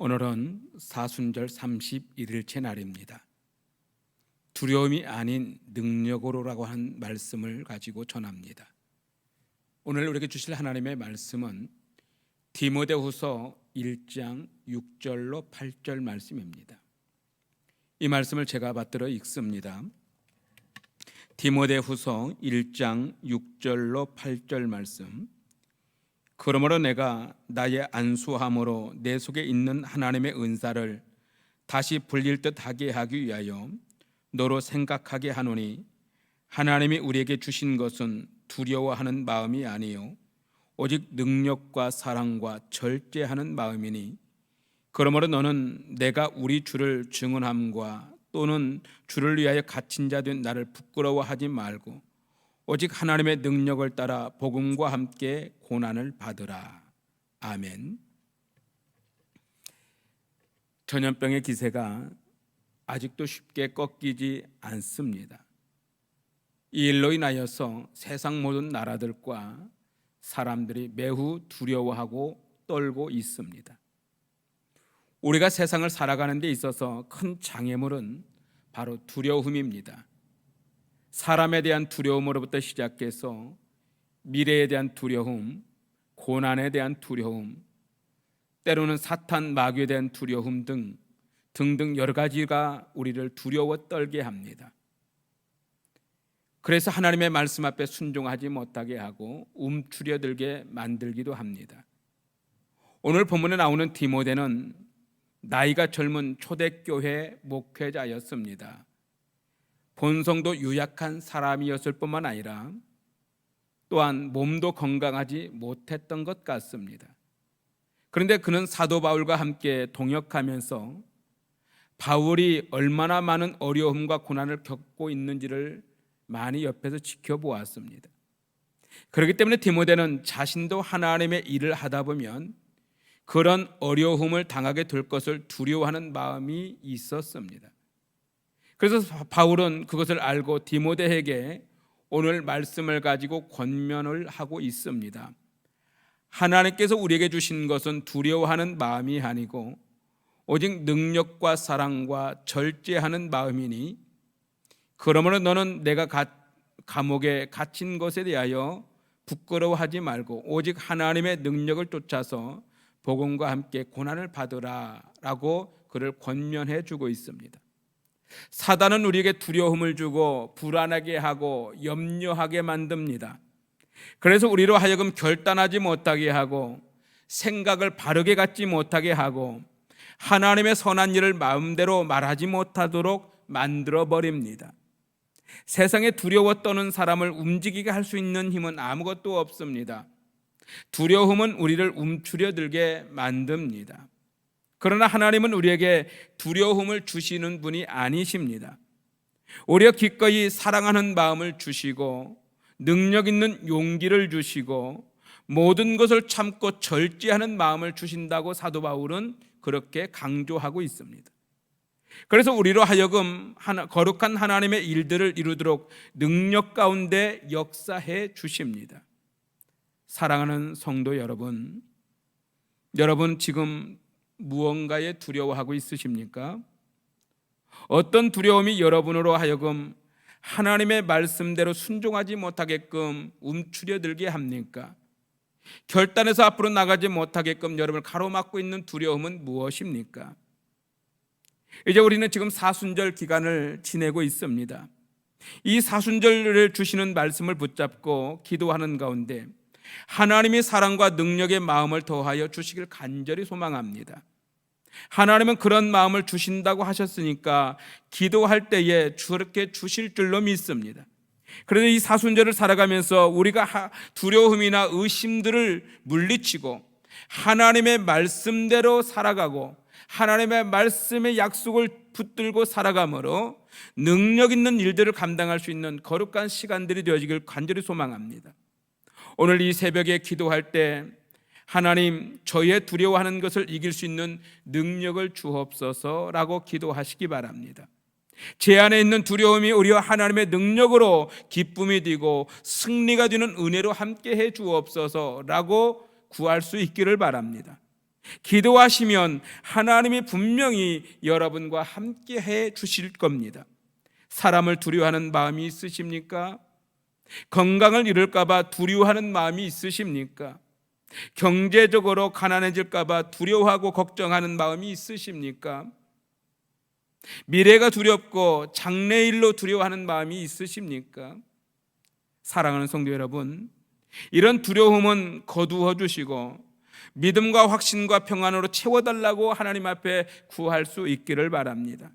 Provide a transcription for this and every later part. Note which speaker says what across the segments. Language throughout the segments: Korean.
Speaker 1: 오늘은 사순절 31일째 날입니다. 두려움이 아닌 능력으로라고 한 말씀을 가지고 전합니다. 오늘 우리에게 주실 하나님의 말씀은 디모데후서 1장 6절로 8절 말씀입니다. 이 말씀을 제가 받들어 읽습니다. 디모데후서 1장 6절로 8절 말씀. 그러므로 내가 나의 안수함으로 내 속에 있는 하나님의 은사를 다시 불릴 듯 하게 하기 위하여 너로 생각하게 하노니, 하나님이 우리에게 주신 것은 두려워하는 마음이 아니요 오직 능력과 사랑과 절제하는 마음이니, 그러므로 너는 내가 우리 주를 증언함과 또는 주를 위하여 갇힌 자 된 나를 부끄러워하지 말고 오직 하나님의 능력을 따라 복음과 함께 고난을 받으라. 아멘. 전염병의 기세가 아직도 쉽게 꺾이지 않습니다. 이 일로 인하여서 세상 모든 나라들과 사람들이 매우 두려워하고 떨고 있습니다. 우리가 세상을 살아가는 데 있어서 큰 장애물은 바로 두려움입니다. 사람에 대한 두려움으로부터 시작해서 미래에 대한 두려움, 고난에 대한 두려움, 때로는 사탄 마귀에 대한 두려움 등등 여러 가지가 우리를 두려워 떨게 합니다. 그래서 하나님의 말씀 앞에 순종하지 못하게 하고 움츠려들게 만들기도 합니다. 오늘 본문에 나오는 디모데는 나이가 젊은 초대교회 목회자였습니다. 본성도 유약한 사람이었을 뿐만 아니라 또한 몸도 건강하지 못했던 것 같습니다. 그런데 그는 사도 바울과 함께 동역하면서 바울이 얼마나 많은 어려움과 고난을 겪고 있는지를 많이 옆에서 지켜보았습니다. 그렇기 때문에 디모데는 자신도 하나님의 일을 하다 보면 그런 어려움을 당하게 될 것을 두려워하는 마음이 있었습니다. 그래서 바울은 그것을 알고 디모데에게 오늘 말씀을 가지고 권면을 하고 있습니다. 하나님께서 우리에게 주신 것은 두려워하는 마음이 아니고 오직 능력과 사랑과 절제하는 마음이니, 그러므로 너는 내가 감옥에 갇힌 것에 대하여 부끄러워하지 말고 오직 하나님의 능력을 쫓아서 복음과 함께 고난을 받으라 라고 그를 권면해 주고 있습니다. 사단은 우리에게 두려움을 주고 불안하게 하고 염려하게 만듭니다. 그래서 우리로 하여금 결단하지 못하게 하고 생각을 바르게 갖지 못하게 하고 하나님의 선한 일을 마음대로 말하지 못하도록 만들어버립니다. 세상에 두려워 떠는 사람을 움직이게 할 수 있는 힘은 아무것도 없습니다. 두려움은 우리를 움츠려들게 만듭니다. 그러나 하나님은 우리에게 두려움을 주시는 분이 아니십니다. 오히려 기꺼이 사랑하는 마음을 주시고 능력 있는 용기를 주시고 모든 것을 참고 절제하는 마음을 주신다고 사도 바울은 그렇게 강조하고 있습니다. 그래서 우리로 하여금 거룩한 하나님의 일들을 이루도록 능력 가운데 역사해 주십니다. 사랑하는 성도 여러분, 여러분 지금 무언가에 두려워하고 있으십니까? 어떤 두려움이 여러분으로 하여금 하나님의 말씀대로 순종하지 못하게끔 움츠려들게 합니까? 결단해서 앞으로 나가지 못하게끔 여러분을 가로막고 있는 두려움은 무엇입니까? 이제 우리는 지금 사순절 기간을 지내고 있습니다. 이 사순절을 주시는 말씀을 붙잡고 기도하는 가운데 하나님이 사랑과 능력의 마음을 더하여 주시길 간절히 소망합니다. 하나님은 그런 마음을 주신다고 하셨으니까 기도할 때에 그렇게 주실 줄로 믿습니다. 그래서 이 사순절을 살아가면서 우리가 두려움이나 의심들을 물리치고 하나님의 말씀대로 살아가고 하나님의 말씀의 약속을 붙들고 살아감으로 능력 있는 일들을 감당할 수 있는 거룩한 시간들이 되어지길 간절히 소망합니다. 오늘 이 새벽에 기도할 때 하나님, 저의 두려워하는 것을 이길 수 있는 능력을 주옵소서라고 기도하시기 바랍니다. 제 안에 있는 두려움이 우리와 하나님의 능력으로 기쁨이 되고 승리가 되는 은혜로 함께해 주옵소서라고 구할 수 있기를 바랍니다. 기도하시면 하나님이 분명히 여러분과 함께 해 주실 겁니다. 사람을 두려워하는 마음이 있으십니까? 건강을 잃을까 봐 두려워하는 마음이 있으십니까? 경제적으로 가난해질까 봐 두려워하고 걱정하는 마음이 있으십니까? 미래가 두렵고 장래일로 두려워하는 마음이 있으십니까? 사랑하는 성도 여러분, 이런 두려움은 거두어 주시고 믿음과 확신과 평안으로 채워달라고 하나님 앞에 구할 수 있기를 바랍니다.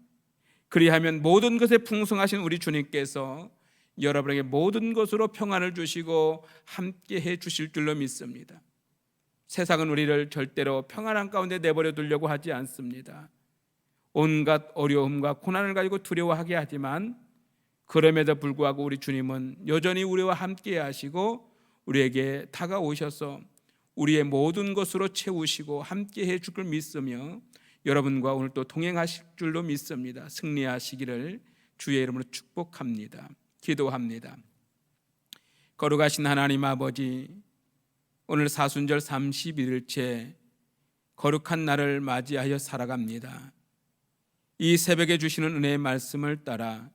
Speaker 1: 그리하면 모든 것에 풍성하신 우리 주님께서 여러분에게 모든 것으로 평안을 주시고 함께 해 주실 줄로 믿습니다. 세상은 우리를 절대로 평안한 가운데 내버려 두려고 하지 않습니다. 온갖 어려움과 고난을 가지고 두려워하게 하지만 그럼에도 불구하고 우리 주님은 여전히 우리와 함께 하시고 우리에게 다가오셔서 우리의 모든 것으로 채우시고 함께 해 줄 걸 믿으며 여러분과 오늘 또 동행하실 줄로 믿습니다. 승리하시기를 주의 이름으로 축복합니다. 기도합니다. 거룩하신 하나님 아버지, 오늘 사순절 31일째 거룩한 날을 맞이하여 살아갑니다. 이 새벽에 주시는 은혜의 말씀을 따라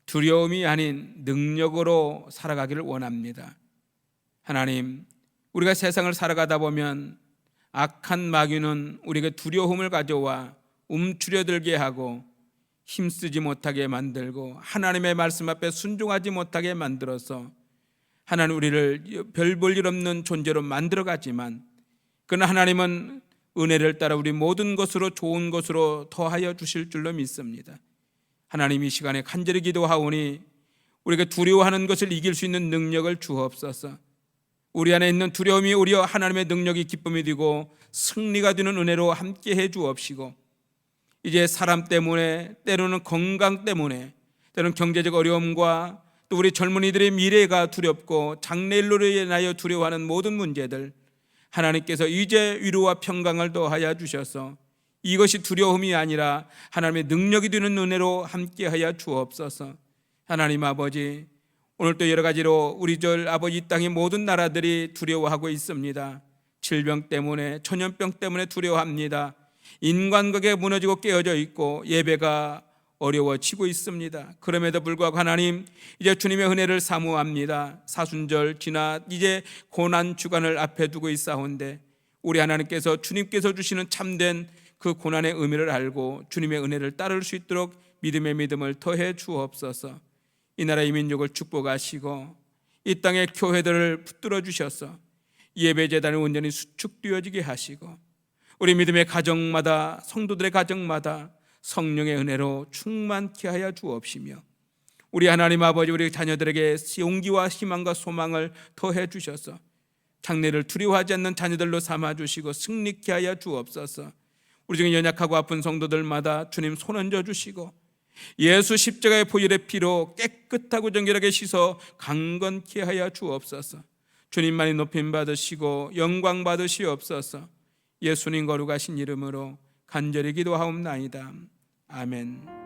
Speaker 1: 두려움이 아닌 능력으로 살아가기를 원합니다. 하나님, 우리가 세상을 살아가다 보면 악한 마귀는 우리에게 두려움을 가져와 움츠려들게 하고 힘쓰지 못하게 만들고 하나님의 말씀 앞에 순종하지 못하게 만들어서 하나님 우리를 별 볼 일 없는 존재로 만들어가지만 그러나 하나님은 은혜를 따라 우리 모든 것으로 좋은 것으로 더하여 주실 줄로 믿습니다. 하나님, 이 시간에 간절히 기도하오니 우리가 두려워하는 것을 이길 수 있는 능력을 주옵소서. 우리 안에 있는 두려움이 오히려 하나님의 능력이 기쁨이 되고 승리가 되는 은혜로 함께 해 주옵시고 이제 사람 때문에 때로는 건강 때문에 때로는 경제적 어려움과 또 우리 젊은이들의 미래가 두렵고 장래일로 인하여 두려워하는 모든 문제들 하나님께서 이제 위로와 평강을 더하여 주셔서 이것이 두려움이 아니라 하나님의 능력이 되는 은혜로 함께하여 주옵소서. 하나님 아버지, 오늘도 여러 가지로 우리 아버지 이 땅의 모든 나라들이 두려워하고 있습니다. 질병 때문에, 전염병 때문에 두려워합니다. 인간관계가 무너지고 깨어져 있고 예배가 어려워지고 있습니다. 그럼에도 불구하고 하나님, 이제 주님의 은혜를 사모합니다. 사순절 지나 이제 고난 주간을 앞에 두고 있사온데 우리 하나님께서 주님께서 주시는 참된 그 고난의 의미를 알고 주님의 은혜를 따를 수 있도록 믿음의 믿음을 더해 주옵소서. 이 나라의 민족을 축복하시고 이 땅의 교회들을 붙들어 주셔서 예배재단이 온전히 수축되어지게 하시고 우리 믿음의 가정마다, 성도들의 가정마다 성령의 은혜로 충만케 하여 주옵시며 우리 하나님 아버지, 우리 자녀들에게 용기와 희망과 소망을 더해 주셔서 장래를 두려워하지 않는 자녀들로 삼아주시고 승리케 하여 주옵소서. 우리 중에 연약하고 아픈 성도들마다 주님 손 얹어 주시고 예수 십자가의 보혈의 피로 깨끗하고 정결하게 씻어 강건케 하여 주옵소서. 주님만이 높임 받으시고 영광 받으시옵소서. 예수님 거룩하신 이름으로 간절히 기도하옵나이다. 아멘.